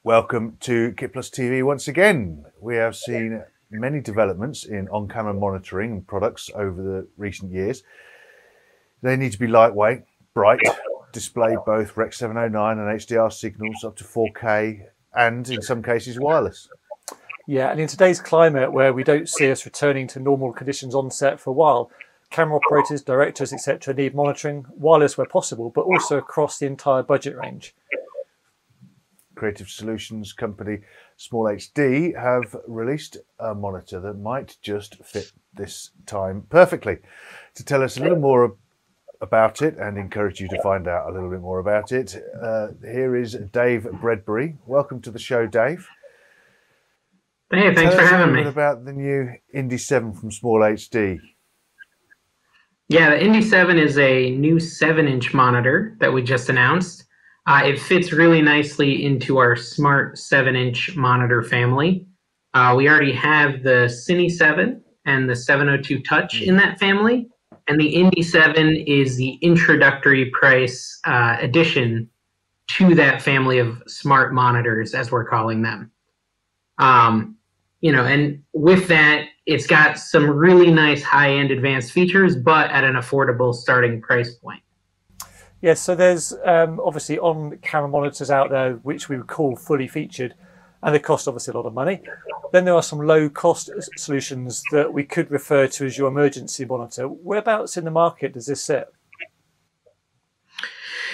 Welcome to KitPlus TV once again. We have seen many developments in on-camera monitoring and products over the recent years. They need to be lightweight, bright, display both REC709 and HDR signals up to 4K, and in some cases wireless. Yeah, and in today's climate where we don't see us returning to normal conditions on set for a while, camera operators, directors, etc. need monitoring, wireless where possible, but also across the entire budget range. Creative solutions company SmallHD have released a monitor that might just fit this time perfectly. To tell us a little more about it and encourage you to find out a little bit more about it, here is Dave Bredbury. Welcome to the show, Dave. Hey, thanks for having me. Tell us a little bit about the new Indie 7 from SmallHD. Yeah, the Indie 7 is a new 7-inch monitor that we just announced. It fits really nicely into our smart 7-inch monitor family. We already have the Cine 7 and the 702 Touch in that family, and the Indie 7 is the introductory price addition to that family of smart monitors, as we're calling them. And with that, it's got some really nice high-end advanced features, but at an affordable starting price point. Yes, so there's obviously on-camera monitors out there which we would call fully featured, and they cost obviously a lot of money. Then there are some low-cost solutions that we could refer to as your emergency monitor. Whereabouts in the market does this sit?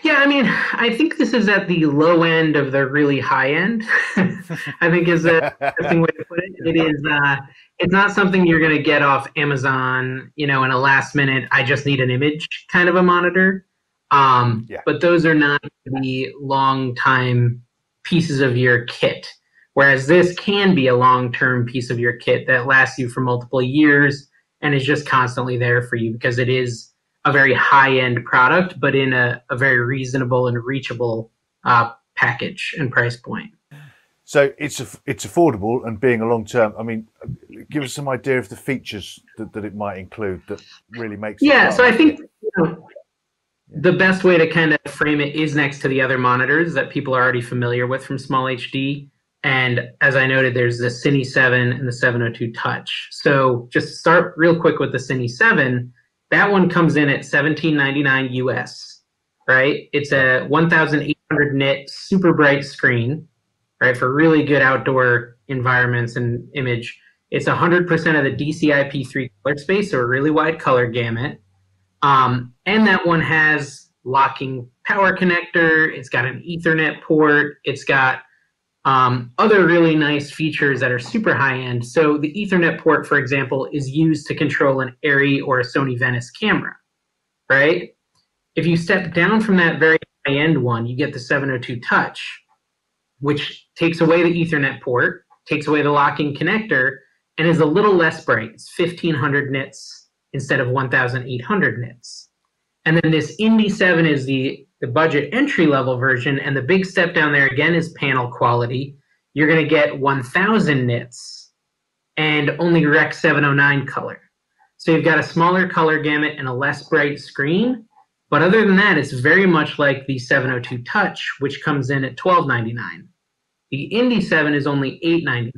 Yeah, I mean, I think this is at the low end of the really high end. I think is a interesting way to put it. It is. It's not something you're going to get off Amazon, in a last minute, I just need an image kind of a monitor. But those are not the long time pieces of your kit. Whereas this can be a long-term piece of your kit that lasts you for multiple years and is just constantly there for you because it is a very high-end product, but in a very reasonable and reachable package and price point. So it's affordable and being a long-term. I mean, give us some idea of the features that it might include that really makes it. Yeah, so I think the best way to kind of frame it is next to the other monitors that people are already familiar with from SmallHD. And as I noted, there's the Cine 7 and the 702 Touch. So just to start real quick with the Cine 7, that one comes in at $17.99 US, right? It's a 1,800 nit super bright screen, right, for really good outdoor environments and image. It's 100% of the DCI-P3 color space, so a really wide color gamut. And that one has locking power connector. It's got an Ethernet port. It's got other really nice features that are super high end. So the Ethernet port, for example, is used to control an Arri or a Sony Venice camera, right? If you step down from that very high end one, you get the 702 Touch, which takes away the Ethernet port, takes away the locking connector, and is a little less bright. It's 1,500 nits instead of 1,800 nits. And then this Indie 7 is the budget entry-level version, and the big step down there again is panel quality. You're going to get 1,000 nits and only REC709 color. So you've got a smaller color gamut and a less bright screen, but other than that, it's very much like the 702 Touch, which comes in at $12.99. The Indie 7 is only $8.99.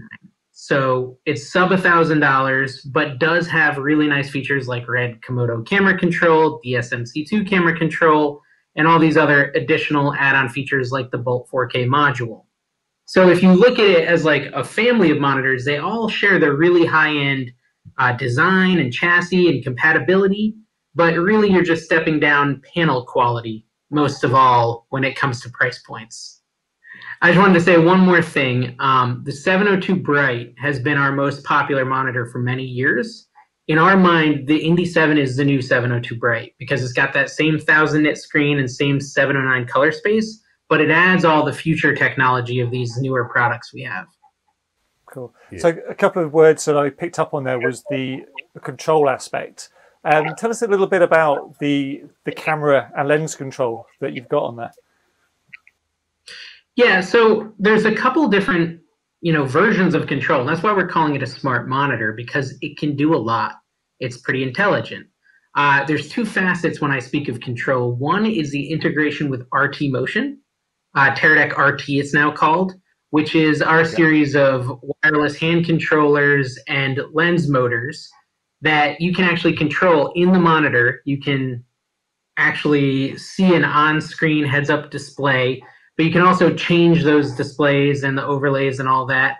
So it's sub $1,000, but does have really nice features like Red Komodo camera control, DSMC2 camera control, and all these other additional add-on features like the Bolt 4K module. So if you look at it as like a family of monitors, they all share their really high-end design and chassis and compatibility, but really you're just stepping down panel quality most of all when it comes to price points. I just wanted to say one more thing. The 702 Bright has been our most popular monitor for many years. In our mind, the Indie 7 is the new 702 Bright because it's got that same 1,000 nit screen and same 709 color space, but it adds all the future technology of these newer products we have. Cool. Yeah. So a couple of words that I picked up on there was the control aspect. Tell us a little bit about the camera and lens control that you've got on there. Yeah, so there's a couple different versions of control. And that's why we're calling it a smart monitor, because it can do a lot. It's pretty intelligent. There's two facets when I speak of control. One is the integration with RT Motion. Teradek RT it's now called, which is our series of wireless hand controllers and lens motors that you can actually control in the monitor. You can actually see an on-screen heads-up display, but you can also change those displays and the overlays and all that.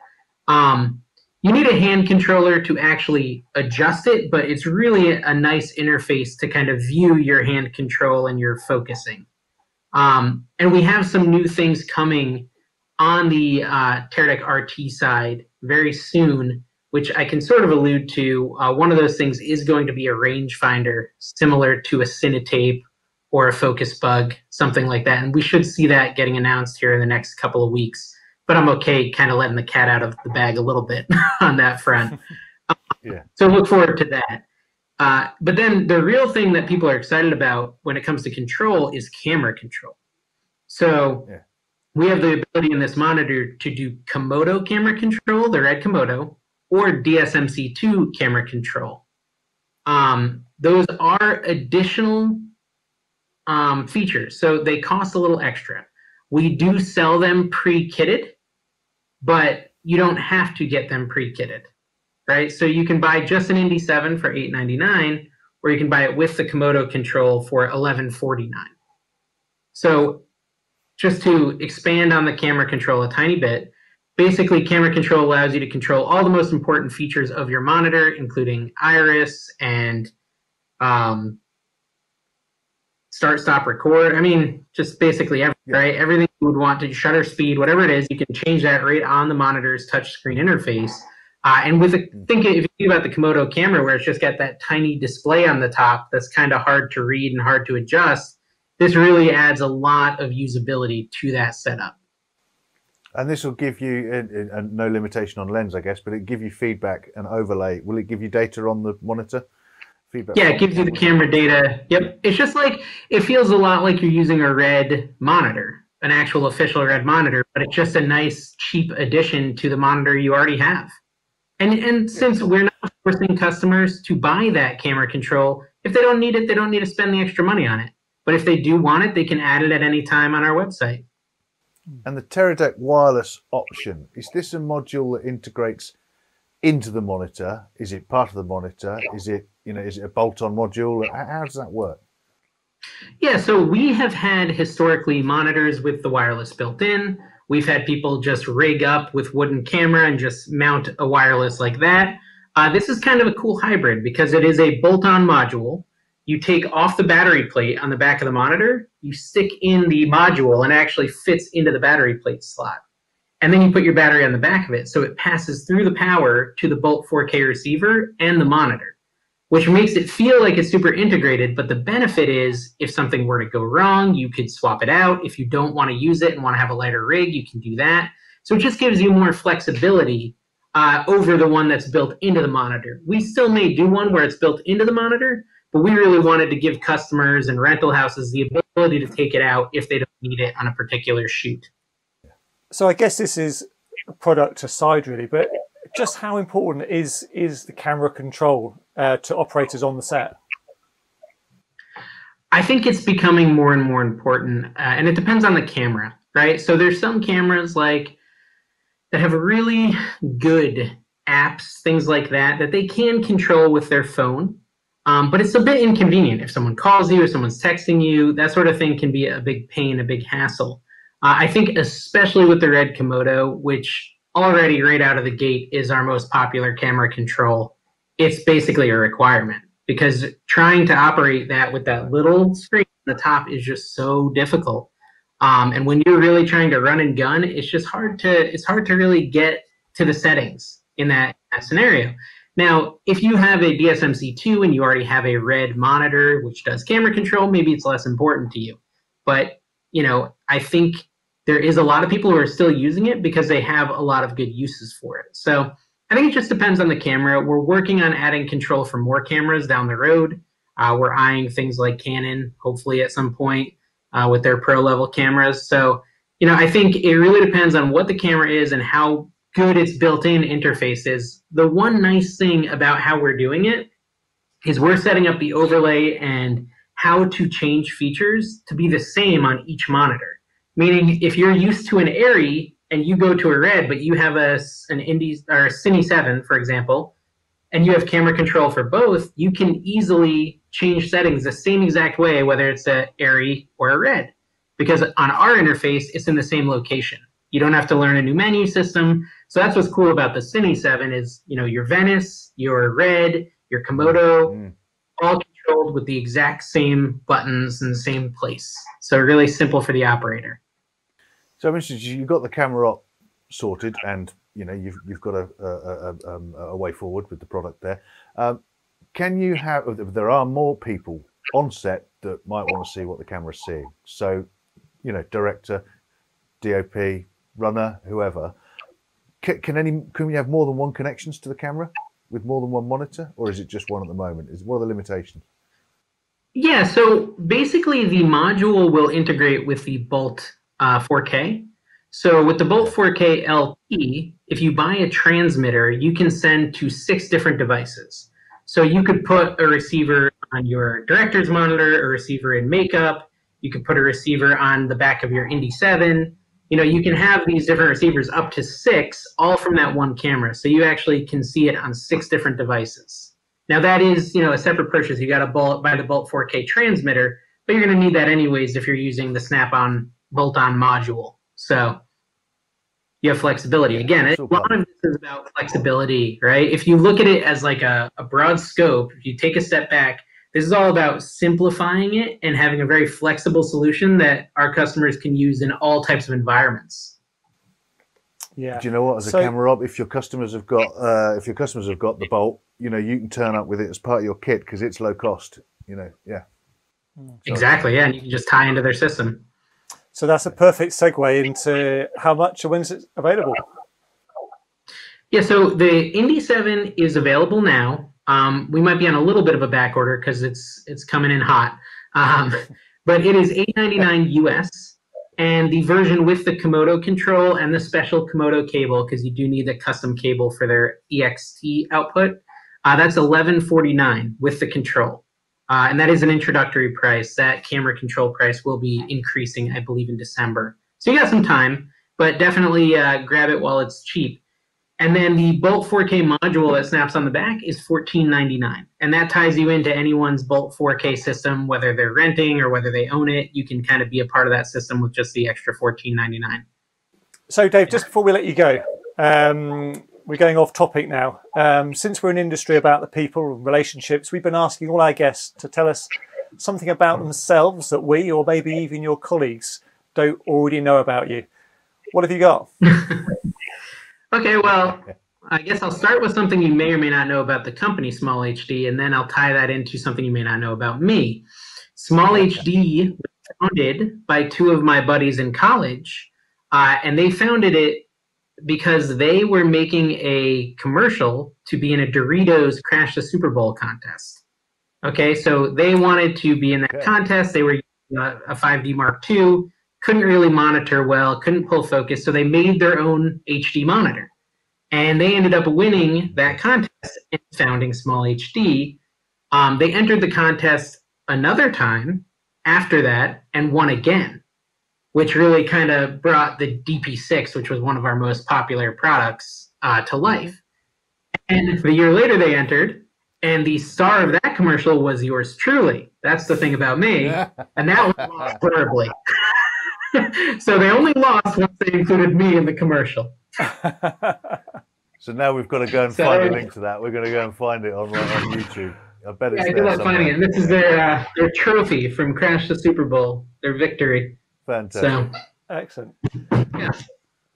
You need a hand controller to actually adjust it, but it's really a nice interface to kind of view your hand control and your focusing. And we have some new things coming on the Teradek RT side very soon, which I can sort of allude to. One of those things is going to be a rangefinder similar to a Cinetape or a Focus Bug, something like that. And we should see that getting announced here in the next couple of weeks. But I'm okay kind of letting the cat out of the bag a little bit on that front. So look forward to that. But then the real thing that people are excited about when it comes to control is camera control. So we have the ability in this monitor to do Komodo camera control, the red Komodo, or DSMC2 camera control. Those are additional features, so they cost a little extra. We do sell them pre-kitted, but you don't have to get them pre-kitted, right? So you can buy just an Indie 7 for $899, or you can buy it with the Komodo control for $1149. So just to expand on the camera control a tiny bit, basically camera control allows you to control all the most important features of your monitor, including iris and start, stop, record. I mean, just basically everything, right? Everything you would want to, shutter speed, whatever it is, you can change that right on the monitor's touchscreen interface. And with if you think about the Komodo camera, where it's just got that tiny display on the top that's kind of hard to read and hard to adjust, this really adds a lot of usability to that setup. And this will give you no limitation on lens, I guess, but it give you feedback and overlay. Will it give you data on the monitor? Feedback. Yeah, it gives you the camera data. Yep. It's just like, it feels a lot like you're using a RED monitor, an actual official RED monitor, but it's just a nice, cheap addition to the monitor you already have. And since we're not forcing customers to buy that camera control, if they don't need it, they don't need to spend the extra money on it. But if they do want it, they can add it at any time on our website. And the Teradek Wireless option, is this a module that integrates into the monitor? Is it part of the monitor? Is it a bolt-on module? How does that work? Yeah, so we have had historically monitors with the wireless built in. We've had people just rig up with wooden camera and just mount a wireless like that. This is kind of a cool hybrid because it is a bolt-on module. You take off the battery plate on the back of the monitor, you stick in the module, and it actually fits into the battery plate slot. And then you put your battery on the back of it, so it passes through the power to the Bolt 4K receiver and the monitor, which makes it feel like it's super integrated. But the benefit is, if something were to go wrong, you could swap it out. If you don't want to use it and want to have a lighter rig, you can do that. So it just gives you more flexibility over the one that's built into the monitor. We still may do one where it's built into the monitor, but we really wanted to give customers and rental houses the ability to take it out if they don't need it on a particular shoot. So I guess this is a product aside, really, but just how important is the camera control to operators on the set? I think it's becoming more and more important, and it depends on the camera, right? So there's some cameras that have really good apps, things like that, that they can control with their phone. But it's a bit inconvenient. If someone calls you or someone's texting you, that sort of thing can be a big pain, a big hassle. I think especially with the RED Komodo, which already right out of the gate is our most popular camera control, it's basically a requirement because trying to operate that with that little screen on the top is just so difficult. And when you're really trying to run and gun, it's just hard to really get to the settings in that scenario. Now, if you have a DSMC2 and you already have a RED monitor, which does camera control, maybe it's less important to you. But, I think there is a lot of people who are still using it because they have a lot of good uses for it. So I think it just depends on the camera. We're working on adding control for more cameras down the road. We're eyeing things like Canon, hopefully at some point, with their pro level cameras. So, I think it really depends on what the camera is and how good its built-in interface is. The one nice thing about how we're doing it is we're setting up the overlay and how to change features to be the same on each monitor. Meaning if you're used to an ARRI and you go to a Red, but you have an Indie or a Cine 7, for example, and you have camera control for both, you can easily change settings the same exact way, whether it's a ARRI or a Red, because on our interface, it's in the same location. You don't have to learn a new menu system. So that's what's cool about the Cine 7 is, your Venice, your Red, your Komodo, all controlled with the exact same buttons in the same place. So really simple for the operator. So I'm interested, you've got the camera op sorted, and you've got a way forward with the product there. Can you have? There are more people on set that might want to see what the camera's seeing. So, director, DOP, runner, whoever. Can we have more than one connections to the camera with more than one monitor, or is it just one at the moment? What are the limitations? Yeah, so basically the module will integrate with the Bolt 4K. So with the Bolt 4K LT, if you buy a transmitter, you can send to 6 different devices. So you could put a receiver on your director's monitor, a receiver in makeup. You could put a receiver on the back of your Indie 7. You can have these different receivers up to 6, all from that one camera. So you actually can see it on 6 different devices. Now that is, a separate purchase. You got to buy the Bolt 4K transmitter, but you're going to need that anyways if you're using the Snap-on bolt-on module. So you have flexibility. Again, a lot of this is about flexibility, right? If you look at it as like a broad scope, if you take a step back, this is all about simplifying it and having a very flexible solution that our customers can use in all types of environments. Yeah. Do you know what? As a camera op, if your customers have got the Bolt, you can turn up with it as part of your kit because it's low cost. Yeah. Exactly. Yeah, and you can just tie into their system. So that's a perfect segue into how much and when is it available? Yeah, so the Indie 7 is available now. We might be on a little bit of a back order because it's coming in hot. But it is $899 US, and the version with the Komodo control and the special Komodo cable, because you do need the custom cable for their EXT output, that's $1149 with the control. And that is an introductory price. That camera control price will be increasing, I believe, in December. So you got some time, but definitely grab it while it's cheap. And then the Bolt 4K module that snaps on the back is $1499. And that ties you into anyone's Bolt 4K system, whether they're renting or whether they own it. You can kind of be a part of that system with just the extra $1499. So, Dave, just before we let you go, we're going off topic now. Since we're in industry about the people and relationships, we've been asking all our guests to tell us something about themselves that we, or maybe even your colleagues, don't already know about you. What have you got? Okay, well, I guess I'll start with something you may or may not know about the company SmallHD, and then I'll tie that into something you may not know about me. SmallHD was founded by 2 of my buddies in college, and they founded it because they were making a commercial to be in a Doritos Crash the Super Bowl contest. Okay, so they wanted to be in that contest. They were using a 5D Mark II, couldn't really monitor well, couldn't pull focus, so they made their own HD monitor. And they ended up winning that contest and founding SmallHD. They entered the contest another time after that and won again, which really kind of brought the DP6, which was one of our most popular products, to life. And the year later they entered, and the star of that commercial was yours truly. That's the thing about me. And that was lost horribly. So they only lost once they included me in the commercial. So now we've got to go and find a link to that. We're going to go and find it on YouTube. I bet it's there good luck finding it. And this is their trophy from Crash the Super Bowl, their victory. Fantastic. So, excellent. Yeah.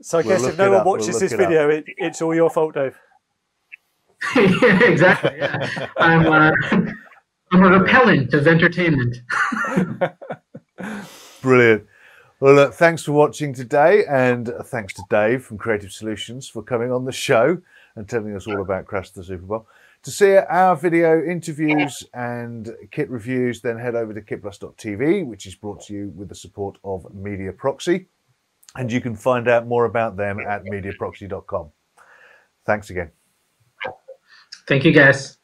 So I guess if no one watches this video, it's all your fault, Dave. Yeah, exactly. Yeah. I'm a repellent of entertainment. Brilliant. Well, look, thanks for watching today, and thanks to Dave from Creative Solutions for coming on the show and telling us all about Crash the Super Bowl. To see our video interviews and kit reviews, then head over to KitPlus TV, which is brought to you with the support of Mediaproxy, and you can find out more about them at mediaproxy.com. Thanks again. Thank you, guys.